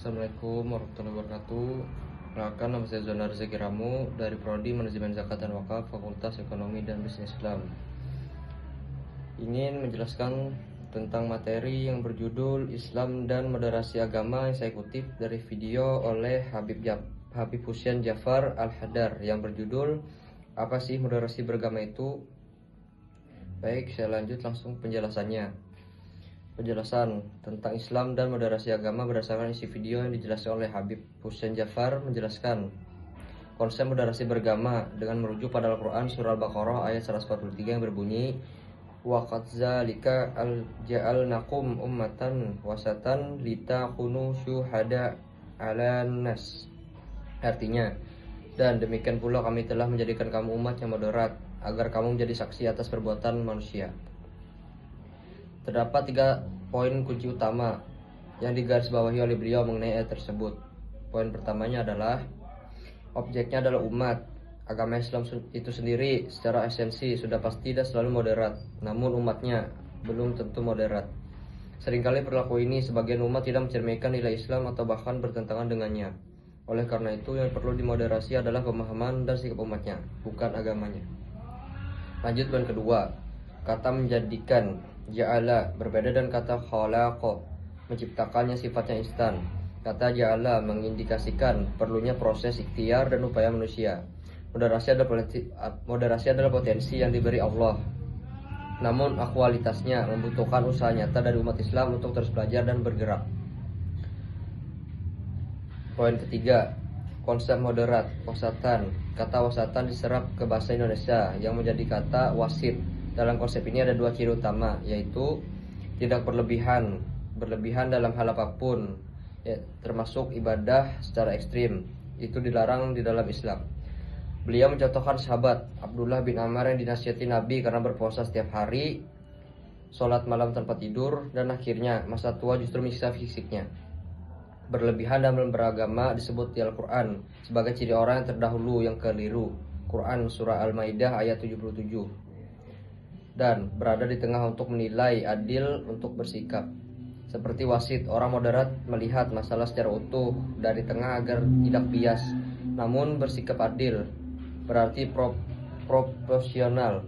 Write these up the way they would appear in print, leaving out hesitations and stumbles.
Assalamualaikum warahmatullahi wabarakatuh. Perkenalkan, nama saya Zonar Rezeki Ramu dari Prodi Manajemen Zakat dan Wakaf, Fakultas Ekonomi dan Bisnis Islam. Ingin menjelaskan tentang materi yang berjudul Islam dan Moderasi Agama yang saya kutip dari video oleh Habib Hussein Jafar Al-Hadar yang berjudul Apa sih moderasi beragama itu? Baik, saya lanjut langsung penjelasannya. Penjelasan tentang Islam dan moderasi agama berdasarkan isi video yang dijelaskan oleh Habib Hussein Jafar menjelaskan konsep moderasi beragama dengan merujuk pada Al-Quran surah Al-Baqarah ayat 143 yang berbunyi wa qad zalika ja'alnakum ummatan wasatan litakunu syuhada 'alan nas. Artinya, dan demikian pula kami telah menjadikan kamu umat yang moderat agar kamu menjadi saksi atas perbuatan manusia. Terdapat 3 poin kunci utama yang digarisbawahi oleh beliau mengenai ayat tersebut. Poin pertamanya adalah objeknya adalah umat. Agama Islam itu sendiri secara esensi sudah pasti dan selalu moderat, namun umatnya belum tentu moderat. Seringkali perilaku ini sebagian umat tidak mencerminkan nilai Islam atau bahkan bertentangan dengannya. Oleh karena itu yang perlu dimoderasi adalah pemahaman dan sikap umatnya, bukan agamanya. Lanjut poin kedua, kata menjadikan ja'ala berbeda dengan kata khalaqa, menciptakannya sifatnya instan. Kata ja'ala mengindikasikan perlunya proses ikhtiar dan upaya manusia. Moderasi adalah potensi yang diberi Allah, namun akualitasnya membutuhkan usaha nyata dari umat Islam untuk terus belajar dan bergerak. Poin ketiga, konsep moderat, wasatan. Kata wasatan diserap ke bahasa Indonesia yang menjadi kata wasit. Dalam konsep ini ada 2 ciri utama, yaitu tidak berlebihan dalam hal apapun, termasuk ibadah secara ekstrim. Itu dilarang di dalam Islam. Beliau mencontohkan sahabat Abdullah bin Amr yang dinasihati Nabi karena berpuasa setiap hari, sholat malam tanpa tidur, dan akhirnya masa tua justru menyiksa fisiknya. Berlebihan dalam beragama disebut di Al-Quran sebagai ciri orang yang terdahulu yang keliru. Quran surah Al-Maidah ayat 77. Dan berada di tengah untuk menilai, adil untuk bersikap. Seperti wasit, orang moderat melihat masalah secara utuh dari tengah agar tidak bias, namun bersikap adil. Berarti proporsional,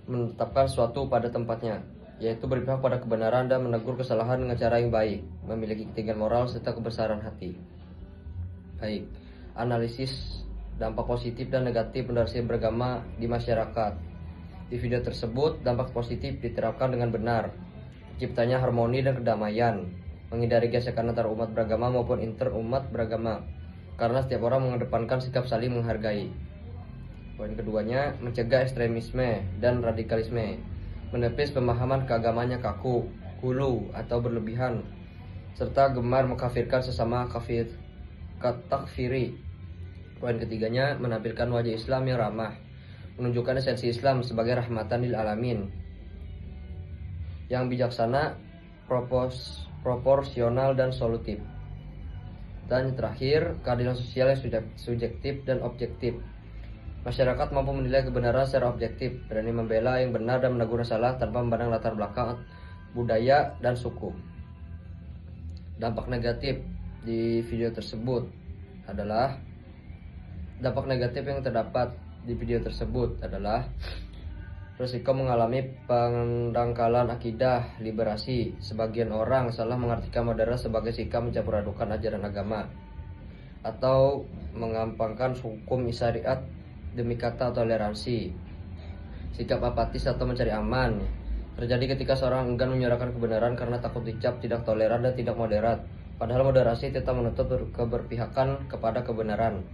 menetapkan suatu pada tempatnya, yaitu berpihak pada kebenaran dan menegur kesalahan dengan cara yang baik, memiliki ketinggian moral serta kebesaran hati. Baik, analisis dampak positif dan negatif moderasi beragama di masyarakat. Di video tersebut, dampak positif diterapkan dengan benar, terciptanya harmoni dan kedamaian, menghindari gesekan antar umat beragama maupun inter umat beragama, karena setiap orang mengedepankan sikap saling menghargai. Poin keduanya, mencegah ekstremisme dan radikalisme, menepis pemahaman keagamannya kaku, hulu atau berlebihan, serta gemar mengkafirkan sesama takfiri. Poin ketiganya, menampilkan wajah Islam yang ramah, menunjukkan esensi Islam sebagai rahmatan lil alamin, yang bijaksana, proporsional dan solutif. Dan yang terakhir, keadilan sosial yang subjektif dan objektif. Masyarakat mampu menilai kebenaran secara objektif, berani membela yang benar dan menegur yang salah tanpa memandang latar belakang, budaya, dan suku. Dampak negatif di video tersebut adalah risiko mengalami pendangkalan akidah liberasi. Sebagian orang salah mengartikan moderat sebagai sikap mencampur adukan ajaran agama atau mengampangkan hukum syariat demi kata toleransi. Sikap apatis atau mencari aman terjadi ketika seorang enggan menyuarakan kebenaran karena takut dicap tidak toleran dan tidak moderat, padahal moderasi tetap menuntut keberpihakan kepada kebenaran.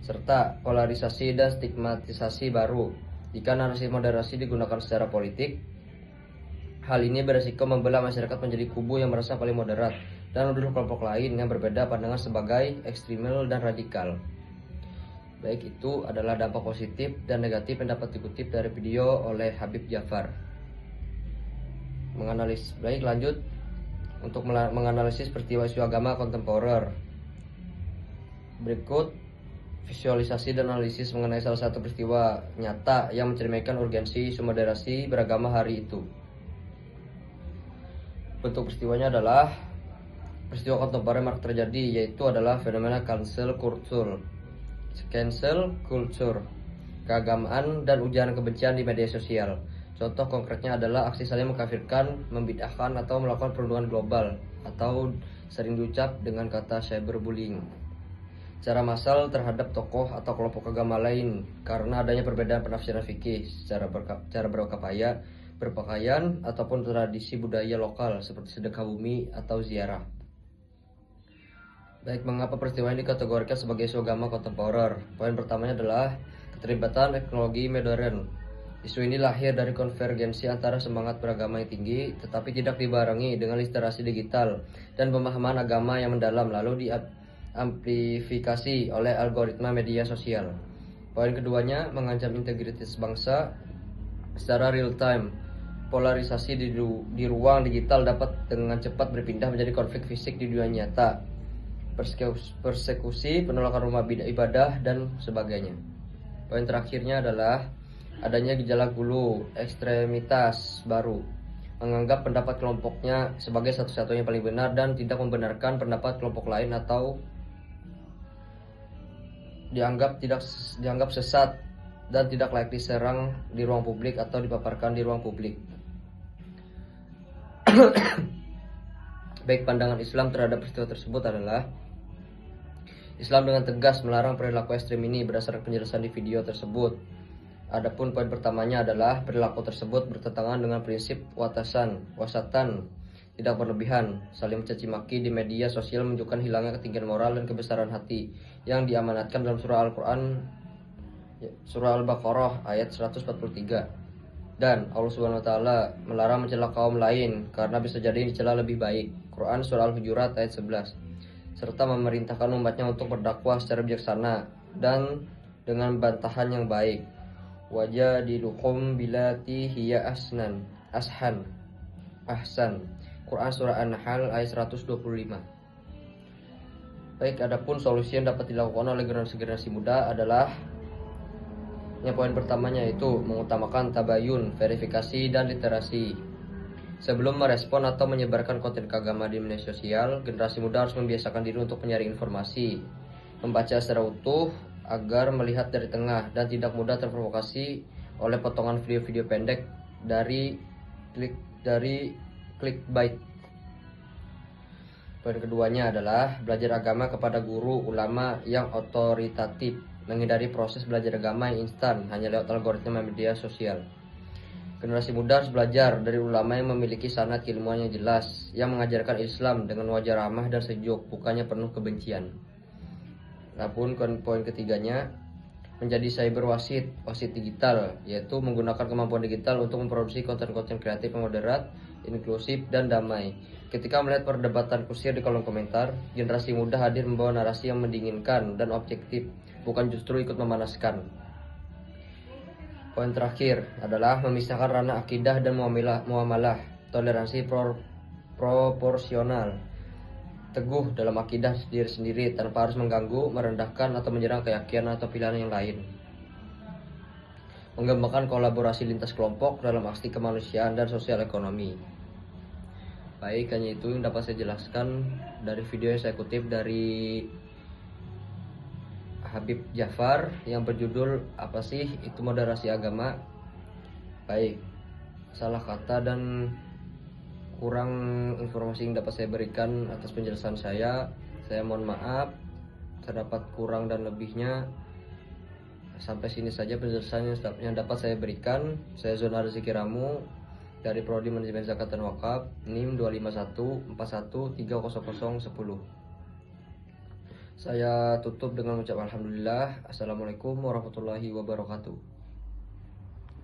Serta polarisasi dan stigmatisasi baru. Jika narasi moderasi digunakan secara politik, hal ini beresiko membelah masyarakat menjadi kubu yang merasa paling moderat dan menuduh kelompok lain yang berbeda pandangan sebagai ekstremal dan radikal. Baik, itu adalah dampak positif dan negatif yang dapat dikutip dari video oleh Habib Jafar. Baik, lanjut untuk menganalisis peristiwa isu agama kontemporer. Berikut visualisasi dan analisis mengenai salah satu peristiwa nyata yang mencerminkan urgensi isu moderasi beragama hari itu. Bentuk peristiwanya adalah peristiwa kontemporer marak terjadi, yaitu adalah fenomena cancel culture, keagamaan dan ujaran kebencian di media sosial. Contoh konkretnya adalah aksi saling mengkafirkan, membid'ahkan atau melakukan perundungan global, atau sering diucap dengan kata cyberbullying secara massal terhadap tokoh atau kelompok agama lain karena adanya perbedaan penafsiran fikih, cara berpakaian ataupun tradisi budaya lokal seperti sedekah bumi atau ziarah. Baik, mengapa peristiwa ini dikategorikan sebagai isu agama kontemporer? Poin pertamanya adalah keterlibatan teknologi modern. Isu ini lahir dari konvergensi antara semangat beragama yang tinggi tetapi tidak dibarengi dengan literasi digital dan pemahaman agama yang mendalam, lalu diamplifikasi oleh algoritma media sosial. Poin keduanya mengancam integritas bangsa secara real time. Polarisasi di ruang digital dapat dengan cepat berpindah menjadi konflik fisik di dunia nyata, persekusi, penolakan rumah ibadah, dan sebagainya. Poin terakhirnya adalah adanya gejala gulu ekstremitas baru, menganggap pendapat kelompoknya sebagai satu-satunya paling benar dan tidak membenarkan pendapat kelompok lain atau dianggap sesat dan tidak layak diserang di ruang publik atau dipaparkan di ruang publik. Baik, pandangan Islam terhadap peristiwa tersebut adalah Islam dengan tegas melarang perilaku ekstrem ini berdasarkan penjelasan di video tersebut. Adapun poin pertamanya adalah perilaku tersebut bertentangan dengan prinsip wasatan, tidak berlebihan. Saling mencaci maki di media sosial menunjukkan hilangnya ketinggian moral dan kebesaran hati yang diamanatkan dalam surah Al-Quran, surah Al-Baqarah ayat 143. Dan Allah Subhanahu wa taala melarang mencela kaum lain karena bisa jadi dicela lebih baik. Quran surah Al-Hujurat ayat 11. Serta memerintahkan umatnya untuk berdakwah secara bijaksana dan dengan bantahan yang baik. Wajadiluhum billati hiya ahsan. Quran surah An-Nahl ayat 125. Baik, adapun solusi yang dapat dilakukan oleh generasi muda adalah yang poin pertamanya yaitu mengutamakan tabayun, verifikasi, dan literasi. Sebelum merespon atau menyebarkan konten keagama di media sosial, generasi muda harus membiasakan diri untuk mencari informasi, membaca secara utuh agar melihat dari tengah dan tidak mudah terprovokasi oleh potongan video-video pendek dari clickbait. Poin keduanya adalah belajar agama kepada guru ulama yang otoritatif, menghindari proses belajar agama yang instan hanya lewat algoritma media sosial. Generasi muda harus belajar dari ulama yang memiliki sanad keilmuan yang jelas, yang mengajarkan Islam dengan wajah ramah dan sejuk, bukannya penuh kebencian. Adapun poin ketiganya menjadi cyber wasit digital, yaitu menggunakan kemampuan digital untuk memproduksi konten-konten kreatif yang moderat, inklusif, dan damai. Ketika melihat perdebatan kusir di kolom komentar, generasi muda hadir membawa narasi yang mendinginkan dan objektif, bukan justru ikut memanaskan. Poin terakhir adalah memisahkan ranah akidah dan muamalah, toleransi proporsional, teguh dalam akidah diri sendiri tanpa harus mengganggu, merendahkan, atau menyerang keyakinan atau pilihan yang lain. Mengembangkan kolaborasi lintas kelompok dalam aksi kemanusiaan dan sosial ekonomi. Baik, hanya itu yang dapat saya jelaskan dari video yang saya kutip dari Habib Jafar yang berjudul "Apa sih itu moderasi agama?". Baik, salah kata dan kurang informasi yang dapat saya berikan atas penjelasan saya mohon maaf. Terdapat kurang dan lebihnya. Sampai sini saja penjelasan yang dapat saya berikan. Saya Zona Rezeki Ramu dari Prodi Manajemen Zakat dan Wakaf, NIM 25141300010. Saya tutup dengan mengucap alhamdulillah. Assalamualaikum warahmatullahi wabarakatuh.